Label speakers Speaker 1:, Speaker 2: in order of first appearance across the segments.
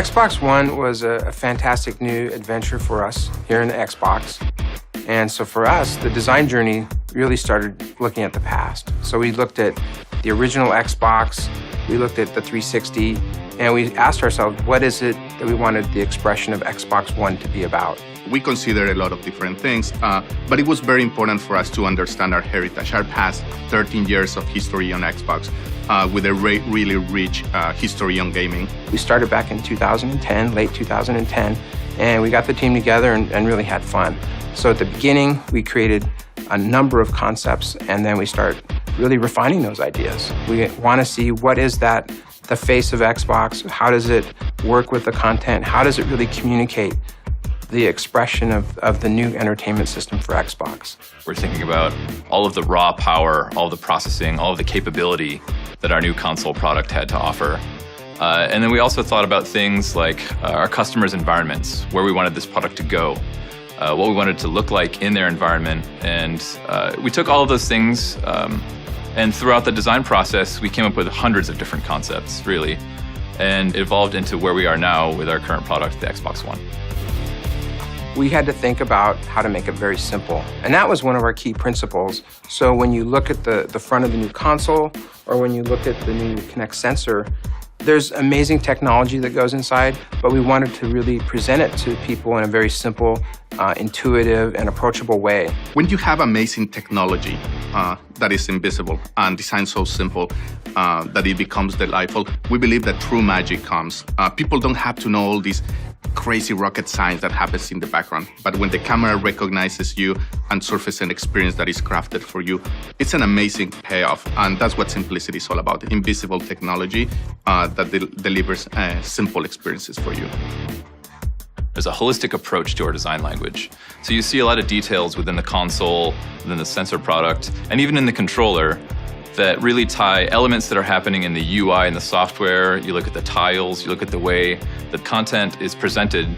Speaker 1: Xbox One was a fantastic new adventure for us here in the Xbox. And so for us, the design journey really started looking at the past. So we looked at the original Xbox, we looked at the 360, and we asked ourselves, what is it that we wanted the expression of Xbox One to be about?
Speaker 2: We considered a lot of different things, but it was very important for us to understand our heritage, our past 13 years of history on Xbox, with a really rich history on gaming.
Speaker 1: We started back in 2010, late 2010, and we got the team together and really had fun. So at the beginning, we created a number of concepts, and then we start really refining those ideas. We want to see what is that, the face of Xbox, how does it work with the content, how does it really communicate the expression of the new entertainment system for Xbox.
Speaker 3: We're thinking about all of the raw power, all of the processing, all of the capability that our new console product had to offer. And then we also thought about things like our customers' environments, where we wanted this product to go, what we wanted it to look like in their environment. And we took all of those things, and throughout the design process, we came up with hundreds of different concepts, really, and evolved into where we are now with our current product, the Xbox One.
Speaker 1: We had to think about how to make it very simple. And that was one of our key principles. So when you look at the front of the new console, or when you look at the new Kinect sensor, there's amazing technology that goes inside, but we wanted to really present it to people in a very simple, intuitive, and approachable way.
Speaker 2: When you have amazing technology that is invisible and designed so simple that it becomes delightful, we believe that true magic comes. People don't have to know all these crazy rocket science that happens in the background, but when the camera recognizes you and surfaces an experience that is crafted for you, it's an amazing payoff, and that's what simplicity is all about, invisible technology that delivers simple experiences for you.
Speaker 3: There's a holistic approach to our design language. So you see a lot of details within the console, within the sensor product, and even in the controller that really tie elements that are happening in the UI and the software. You look at the tiles, you look at the way that content is presented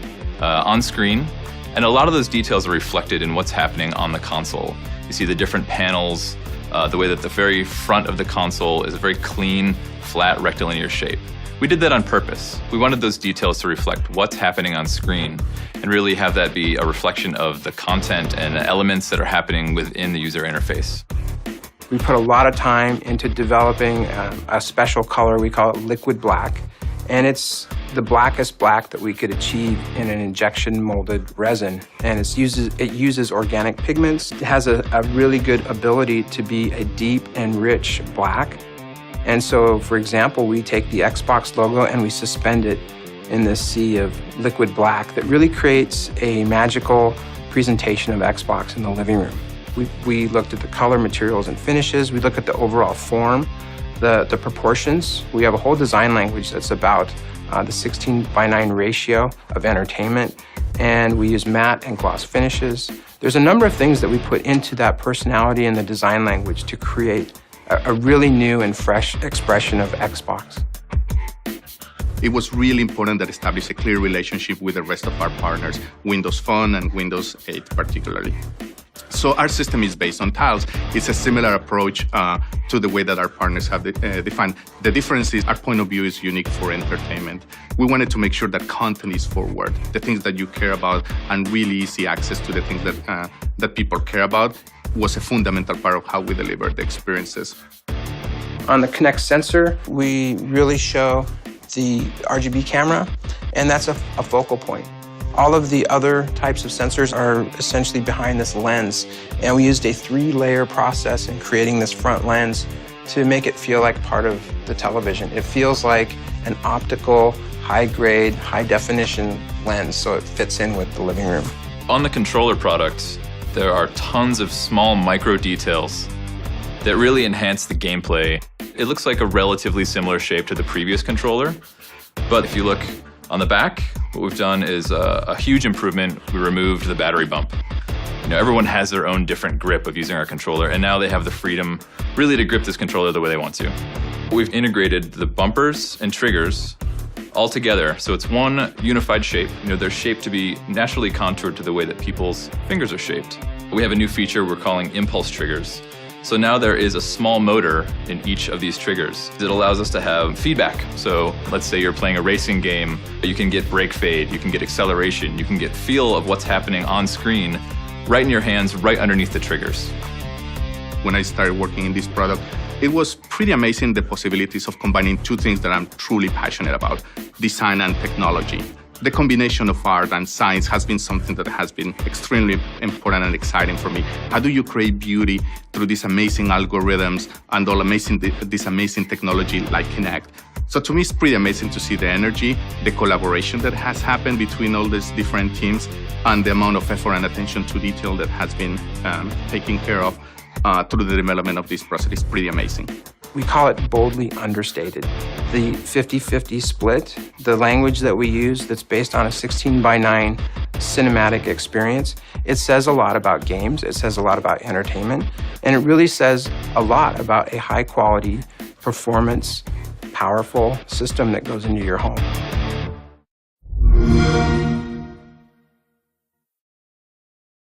Speaker 3: on screen, and a lot of those details are reflected in what's happening on the console. You see the different panels, the way that the very front of the console is a very clean, flat, rectilinear shape. We did that on purpose. We wanted those details to reflect what's happening on screen and really have that be a reflection of the content and the elements that are happening within the user interface.
Speaker 1: We put a lot of time into developing a special color, we call it liquid black, and it's the blackest black that we could achieve in an injection molded resin. And it uses organic pigments. It has a really good ability to be a deep and rich black. And so, for example, we take the Xbox logo and we suspend it in this sea of liquid black that really creates a magical presentation of Xbox in the living room. We looked at the color, materials, and finishes. We look at the overall form, the proportions. We have a whole design language that's about the 16:9 ratio of entertainment, and we use matte and gloss finishes. There's a number of things that we put into that personality and the design language to create a really new and fresh expression of Xbox.
Speaker 2: It was really important that establish a clear relationship with the rest of our partners, Windows Phone and Windows 8 particularly. So our system is based on tiles. It's a similar approach to the way that our partners have defined. The difference is our point of view is unique for entertainment. We wanted to make sure that content is forward, the things that you care about, and really easy access to the things that people care about was a fundamental part of how we deliver the experiences.
Speaker 1: On the Kinect sensor, we really show the RGB camera, and that's a focal point. All of the other types of sensors are essentially behind this lens, and we used a 3-layer process in creating this front lens to make it feel like part of the television. It feels like an optical, high-grade, high-definition lens, so it fits in with the living room.
Speaker 3: On the controller product, there are tons of small micro details that really enhance the gameplay. It looks like a relatively similar shape to the previous controller, but if you look on the back, what we've done is a huge improvement. We removed the battery bump. You know, everyone has their own different grip of using our controller, and now they have the freedom really to grip this controller the way they want to. We've integrated the bumpers and triggers all together, so it's one unified shape. You know, they're shaped to be naturally contoured to the way that people's fingers are shaped. We have a new feature we're calling impulse triggers, So now there is a small motor in each of these triggers. It allows us to have feedback. So let's say you're playing a racing game, you can get brake fade, you can get acceleration, you can get feel of what's happening on screen right in your hands, right underneath the triggers.
Speaker 2: When I started working in this product, it was pretty amazing the possibilities of combining two things that I'm truly passionate about, design and technology. The combination of art and science has been something that has been extremely important and exciting for me. How do you create beauty through these amazing algorithms and all this amazing technology like Kinect? So to me, it's pretty amazing to see the energy, the collaboration that has happened between all these different teams, and the amount of effort and attention to detail that has been taken care of through the development of this process. It's pretty amazing.
Speaker 1: We call it boldly understated. The 50-50 split, the language that we use that's based on a 16:9 cinematic experience, it says a lot about games, it says a lot about entertainment, and it really says a lot about a high-quality, performance, powerful system that goes into your home.